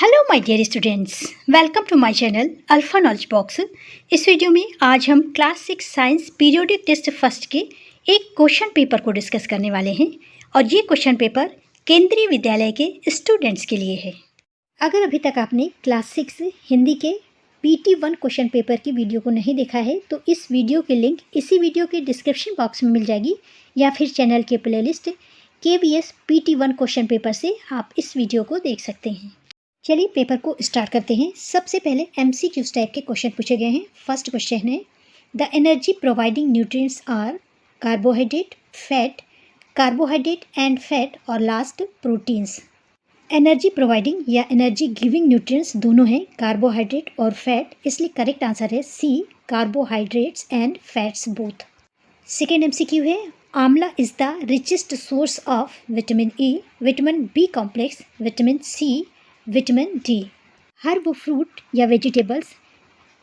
Hello my dear students, welcome to my channel alpha knowledge box. इस video में आज हम class 6 science periodic test first के एक क्वेश्चन पेपर को डिस्कस करने वाले हैं और ये क्वेश्चन पेपर केंद्रीय विद्यालय के स्टूडेंट्स के लिए है। अगर अभी तक आपने क्लास 6 हिंदी के PT1 क्वेश्चन पेपर की वीडियो को नहीं देखा है तो इस वीडियो की लिंक इसी वीडियो के डिस्क्रिप्शन बॉक्स में मिल जाएगी या फिर चैनल के playlist KVS PT1 question paper से आप इस वीडियो को देख सकते हैं। चलिए पेपर को स्टार्ट करते हैं। सबसे पहले MCQ टाइप के क्वेश्चन पूछे गए हैं। फर्स्ट क्वेश्चन है the energy providing nutrients are carbohydrate and fat और लास्ट प्रोटीन्स। एनर्जी प्रोवाइडिंग या एनर्जी गिविंग न्यूट्रिएंट्स दोनों हैं, कार्बोहाइड्रेट और फैट, इसलिए करेक्ट आंसर है C, carbohydrates and fats both. Second MCQ है amla is the richest source of vitamin E, vitamin B complex, vitamin C, vitamin D. हर वो fruit या वेजिटेबल्स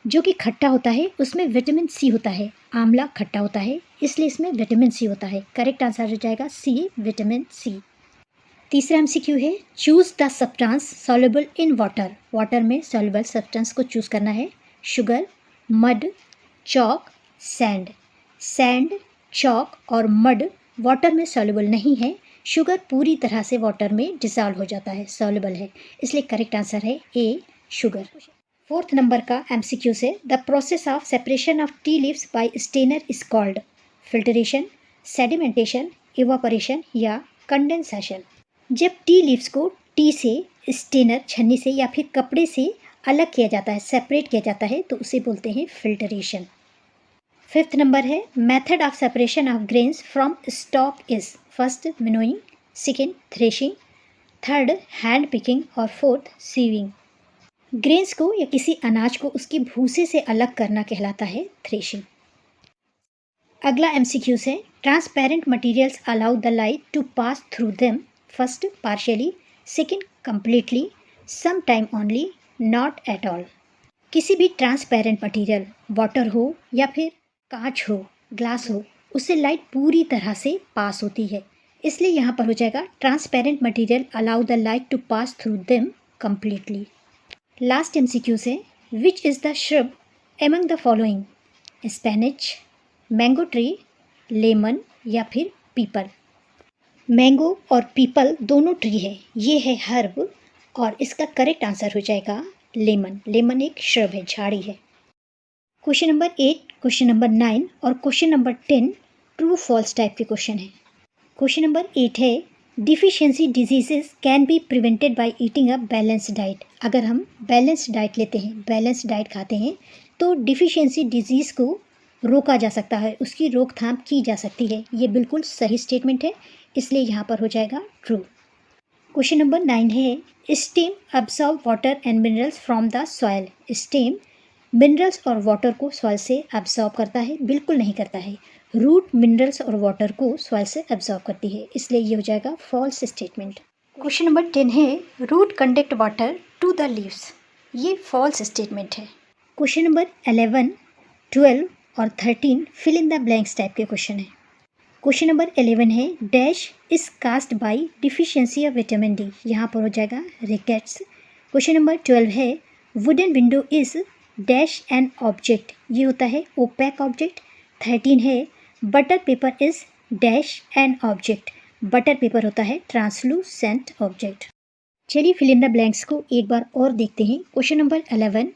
जो कि खट्टा होता है उसमें विटामिन C होता है। आंवला खट्टा होता है इसलिए इसमें विटामिन C होता है। करेक्ट आंसर हो जाएगा सी, विटामिन C। तीसरा MCQ है choose the substance soluble in water. Water में सॉल्युबल सब्सटेंस को चूज करना है। Sugar, mud, chalk, sand. Sand, chalk और मड वाटर में सॉल्युबल नहीं है। शुगर पूरी तरह से वाटर में डिसॉल्व हो जाता है, सॉल्युबल है, इसलिए करेक्ट आंसर है ए, शुगर। फोर्थ नंबर का MCQ से the process of separation of tea leaves by strainer is called filtration, sedimentation, evaporation या कंडेंसेशन। जब टी लीव्स को टी से, स्टेनर छन्नी से या फिर कपड़े से अलग किया जाता है, सेपरेट किया जाता है तो उसे बोलते हैं फिल्टरेशन। फिफ्थ नंबर है method of separation of grains from stock is first winnowing, second threshing, third hand picking और फोर्थ सीविंग। ग्रेन्स को या किसी अनाज को उसके भूसे से अलग करना कहलाता है थ्रेशिंग। अगला MCQ है transparent materials allow the light to pass through them, first partially, second completely, some time only, not at all. किसी भी ट्रांसपेरेंट मटेरियल, वाटर हो या फिर कांच हो, ग्लास हो, उससे लाइट पूरी तरह से पास होती है, इसलिए यहाँ पर हो जाएगा transparent material allow the light to pass through them completely. Last MCQ से which is the shrub among the following, spinach, mango tree, lemon या फिर पीपल। मैंगो और पीपल दोनों ट्री है, ये है हर्ब और इसका करेक्ट आंसर हो जाएगा लेमन। लेमन एक श्रब है, झाड़ी है। क्वेश्चन नंबर 8, क्वेश्चन नंबर 9 और question number 10 true false type के क्वेश्चन है। क्वेश्चन नंबर 8 है deficiency diseases can be prevented by eating a balance diet. अगर हम बैलेंस डाइट लेते हैं, बैलेंस डाइट खाते हैं तो डिफिशियंसी डिजीज़ को रोका जा सकता है, उसकी रोकथाम की जा सकती है। ये बिल्कुल सही स्टेटमेंट है, इसलिए यहाँ पर हो जाएगा ट्रू। क्वेश्चन नंबर 9 है stem absorb water and minerals from the soil. Stem minerals और वाटर को सॉइल से एब्जॉर्ब करता है? बिल्कुल नहीं करता है। रूट मिनरल्स और वाटर को सॉइल से एब्जॉर्ब करती है, इसलिए ये हो जाएगा फॉल्स स्टेटमेंट। क्वेश्चन नंबर 10 है root conduct water to the leaves. ये फॉल्स स्टेटमेंट है। क्वेश्चन नंबर 11, 12 और 13 fill in the blanks type के क्वेश्चन है। क्वेश्चन नंबर 11 है dash is caused by deficiency of vitamin D. यहाँ पर हो जाएगा रिकेट्स। क्वेश्चन नंबर 12 है wooden window is dash an object, ये होता है ओपैक ऑब्जेक्ट। 13 है butter paper is dash an object. Butter paper होता है ट्रांसलूसेंट ऑब्जेक्ट। चलिए फिल इन द ब्लैंक्स को एक बार और देखते हैं। Question number 11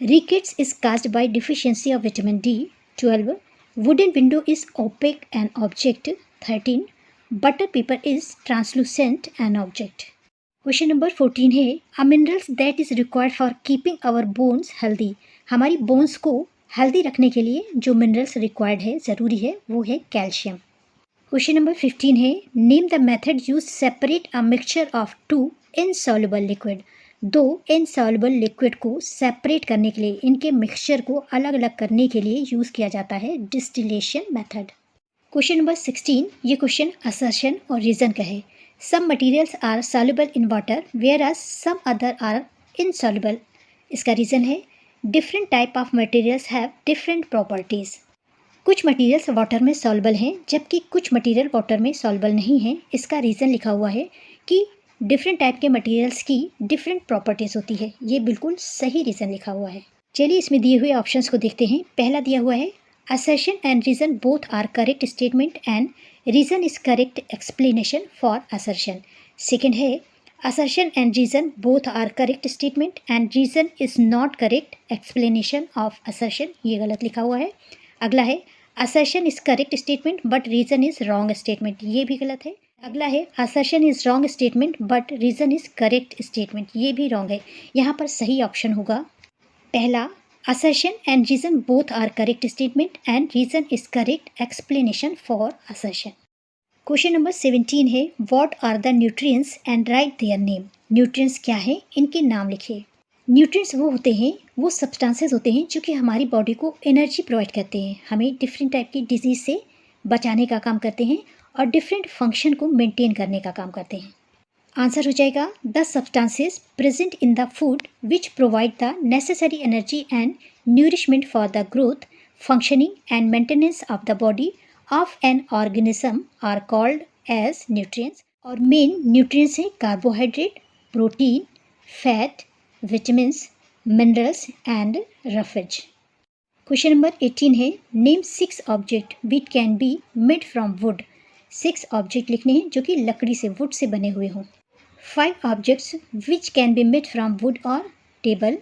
rickets is caused by deficiency of vitamin D. 12 wooden window is opaque an object. 13 butter paper is translucent an object. Question number 14 है a minerals that is required for keeping our bones healthy. हमारी bones को healthy रखने के लिए जो minerals required है, ज़रूरी है, वो है कैल्शियम। क्वेश्चन नंबर 15 है name the method use separate a mixture of two insoluble liquid. दो इनसॉल्युबल लिक्विड को सेपरेट करने के लिए, इनके मिक्सचर को अलग अलग करने के लिए यूज़ किया जाता है डिस्टिलेशन मेथड। क्वेश्चन नंबर 16, ये क्वेश्चन असर्शन और रीज़न का है। Some materials are soluble in water whereas some other are insoluble. इसका रीज़न है different type of materials have different properties. कुछ मटेरियल्स वाटर में सॉल्युबल हैं जबकि कुछ मटेरियल वाटर में सॉल्युबल नहीं हैं। इसका रीज़न लिखा हुआ है कि डिफरेंट टाइप के मटेरियल्स की डिफरेंट प्रॉपर्टीज़ होती है। ये बिल्कुल सही रीज़न लिखा हुआ है। चलिए इसमें दिए हुए ऑप्शंस को देखते हैं। पहला दिया हुआ है assertion and reason both are correct statement and reason is correct explanation for assertion. Second है assertion and reason both are correct statement and reason is not correct explanation of assertion. ये गलत लिखा हुआ है। अगला है assertion is correct statement but reason is wrong statement. ये भी गलत है। अगला है assertion is wrong statement but reason is correct statement. ये भी wrong है। यहाँ पर सही ऑप्शन होगा पहला assertion and reason both are correct statement and reason is correct explanation for assertion. Question number 17 है what are the nutrients and write their name. Nutrients क्या है, इनके नाम लिखिए। न्यूट्रिएंट्स वो होते हैं, वो सब्सटेंसेस होते हैं जो कि हमारी बॉडी को एनर्जी प्रोवाइड करते हैं, हमें डिफरेंट टाइप की डिजीज से बचाने का काम करते हैं और डिफरेंट फंक्शन को मेंटेन करने का काम करते हैं। आंसर हो जाएगा the substances present in the food which provide the necessary energy and nourishment for the growth functioning and maintenance of the body of an organism are called as nutrients. और main nutrients हैं carbohydrate, protein, fat, vitamins, minerals and roughage. Question number 18 है name 6 object which can be made from wood. 6 object लिखने हैं जो कि लकड़ी से, would say बने हुए हों। 5 objects which can be made from wood और table,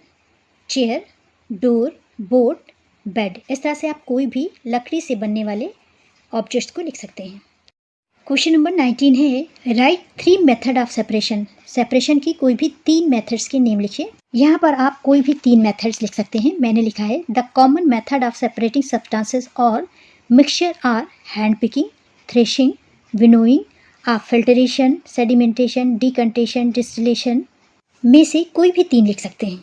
chair, door, boat, bed. इस तरह से आप कोई भी लकड़ी से बनने वाले ऑब्जेक्ट्स को लिख सकते हैं। क्वेश्चन नंबर 19 है right 3 method of separation. Separation की कोई भी 3 मेथड्स के नेम लिखिए। यहाँ पर आप कोई भी 3 मेथड्स लिख सकते हैं। मैंने लिखा है the common method of separating substances और mixture are hand picking, threshing, winnowing, filtration, sedimentation, decantation, distillation में से कोई भी 3 लिख सकते हैं।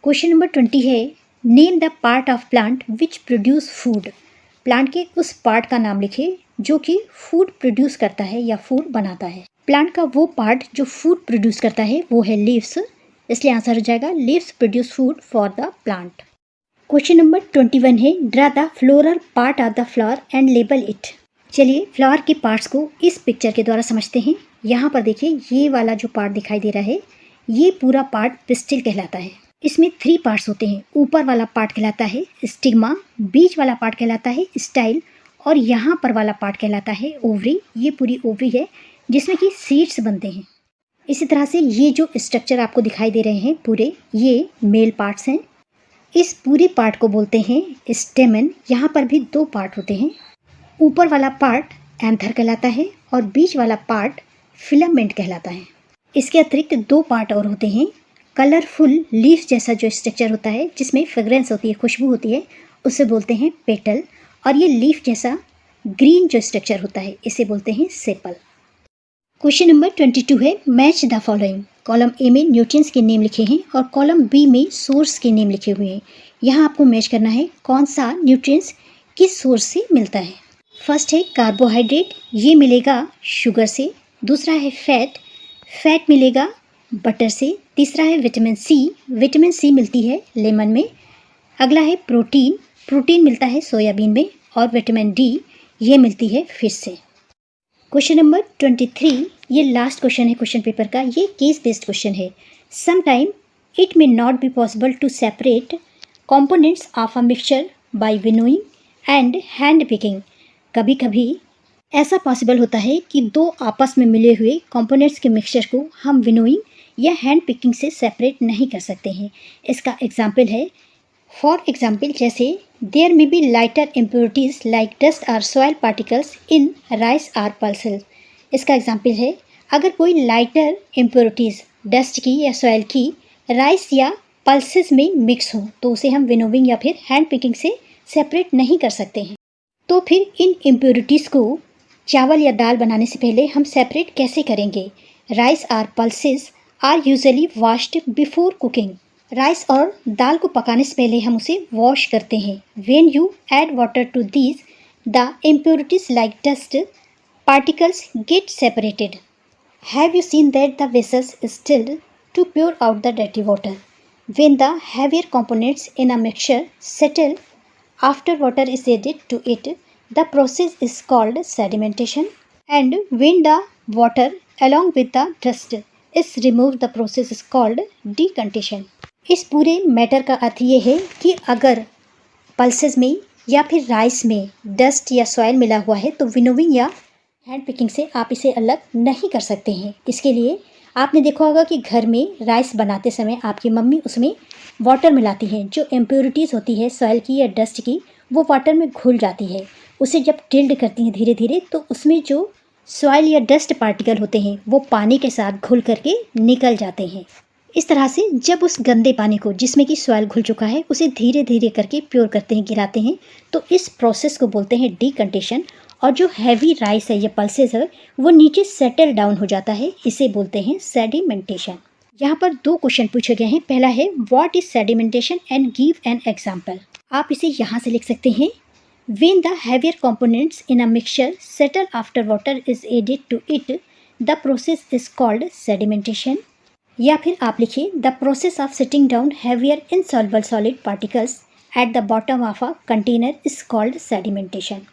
क्वेश्चन नंबर 20 है name the part of plant which produce food. Plant के उस पार्ट का नाम लिखिए जो कि फूड प्रोड्यूस करता है या फूड बनाता है। प्लांट का वो पार्ट जो फूड प्रोड्यूस करता है वो है लीव्स, इसलिए आंसर हो जाएगा leaves produce food for the plant. Question number 21 है draw the floral part of the flower and label it. चलिए फ्लावर के पार्ट्स को इस पिक्चर के द्वारा समझते हैं। यहाँ पर देखिए ये वाला जो पार्ट दिखाई दे रहा है ये पूरा पार्ट पिस्टिल कहलाता है। इसमें 3 पार्ट्स होते हैं। ऊपर वाला पार्ट कहलाता है स्टिग्मा, बीच वाला पार्ट कहलाता है स्टाइल और यहाँ पर वाला पार्ट कहलाता है ओवरी। ये पूरी ओवरी है जिसमें कि सीड्स बनते हैं। इसी तरह से ये जो स्ट्रक्चर आपको दिखाई दे रहे हैं पूरे, ये मेल पार्ट्स हैं। इस पूरे पार्ट को बोलते हैं स्टेमन। यहाँ पर भी 2 पार्ट होते हैं। ऊपर वाला पार्ट एंथर कहलाता है और बीच वाला पार्ट फिलामेंट कहलाता है। इसके अतिरिक्त 2 पार्ट और होते हैं। कलरफुल लीफ जैसा जो स्ट्रक्चर होता है जिसमें फ्रेग्रेंस होती है, खुशबू होती है, उसे बोलते हैं पेटल। और ये लीफ जैसा ग्रीन जो स्ट्रक्चर होता है इसे बोलते हैं सेपल। क्वेश्चन नंबर 22 है match the following. Column A में न्यूट्रिएंट्स के नेम लिखे हैं और कॉलम बी में सोर्स के नेम लिखे हुए हैं। यहाँ आपको मैच करना है कौन सा न्यूट्रिएंट्स किस सोर्स से मिलता है। फर्स्ट है कार्बोहाइड्रेट, ये मिलेगा शुगर से। दूसरा है फैट, फैट मिलेगा बटर से। तीसरा है विटामिन सी, विटामिन सी मिलती है लेमन में। अगला है प्रोटीन, प्रोटीन मिलता है सोयाबीन में। और विटामिन डी ये मिलती है फिश से। क्वेश्चन नंबर 23, ये लास्ट क्वेश्चन है क्वेश्चन पेपर का। ये केस बेस्ड क्वेश्चन है। Sometime it may not be possible to separate components of a mixture by winnowing and hand picking. कभी कभी ऐसा पॉसिबल होता है कि 2 आपस में मिले हुए कंपोनेंट्स के मिक्सचर को हम विनोइंग या हैंड पिकिंग से सेपरेट नहीं कर सकते हैं। इसका एग्जाम्पल है, फॉर एग्जाम्पल जैसे there may be lighter impurities like dust और सॉइल पार्टिकल्स इन राइस और पल्सेस। इसका एग्जाम्पल है अगर कोई लाइटर इम्प्योरिटीज़ डस्ट की या सॉइल की राइस या पल्सेस में मिक्स हो तो उसे हम विनोविंग या फिर हैंड पिकिंग से सेपरेट नहीं कर सकते हैं। तो फिर इन इम्प्योरिटीज़ को चावल या दाल बनाने से पहले हम सेपरेट कैसे करेंगे। राइस और pulses are usually washed before cooking. Rice और दाल को पकाने से पहले हम उसे वॉश करते हैं। When you add water to these the impurities like dust particles get separated. Have you seen that the vessels still to pour out the dirty water. When the heavier components in a mixture settle after water is added to it, the process is called sedimentation. And when the water along with the dust is remove the process is called decantation. इस पूरे matter का अर्थ ये है कि अगर pulses में या फिर राइस में डस्ट या सॉइल मिला हुआ है तो विनोविंग या हैंड पिकिंग से आप इसे अलग नहीं कर सकते हैं। इसके लिए आपने देखा होगा कि घर में राइस बनाते समय आपकी मम्मी उसमें वाटर मिलाती हैं। जो इम्प्योरिटीज़ होती है सॉइल की या डस्ट की वो वाटर में घुल जाती है। उसे जब टिल्ड करती हैं धीरे धीरे तो उसमें जो सॉइल या डस्ट पार्टिकल होते हैं वो पानी के साथ घुल करके निकल जाते हैं। इस तरह से जब उस गंदे पानी को जिसमें कि सॉइल घुल चुका है उसे धीरे धीरे करके प्योर करते हैं, गिराते हैं, तो इस प्रोसेस को बोलते हैं डिकंटेशन। और जो हैवी राइस है या पल्सेस है वो नीचे सेटल डाउन हो जाता है, इसे बोलते हैं सेडिमेंटेशन। यहाँ पर 2 क्वेश्चन पूछे गए हैं। पहला है what is sedimentation and give an example. आप इसे यहाँ से लिख सकते हैं when the heavier components in a mixture settle after water is added to it, the process is called sedimentation। या फिर आप लिखिए the process of setting down heavier insoluble solid particles at the bottom of a container is called sedimentation।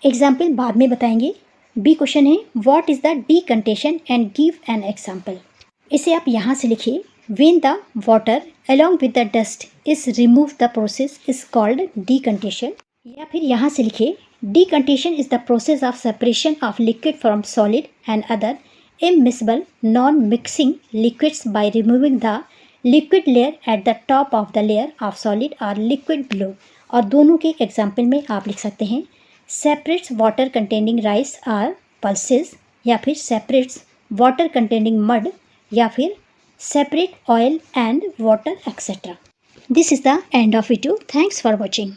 Example बाद में बताएंगे। B question है what is the decantation and give an example. इसे आप यहाँ से लिखिए when the water along with the dust is removed the process is called decontation। या फिर यहाँ से लिखिए decantation is the process of separation of liquid from solid and other immiscible non-mixing liquids by removing the liquid layer at the top of the layer of solid or liquid below। और दोनों के example में आप लिख सकते हैं separates water containing rice or pulses, या फिर separates water containing mud, या फिर separate oil and water etc। This is the end of video. Thanks for watching.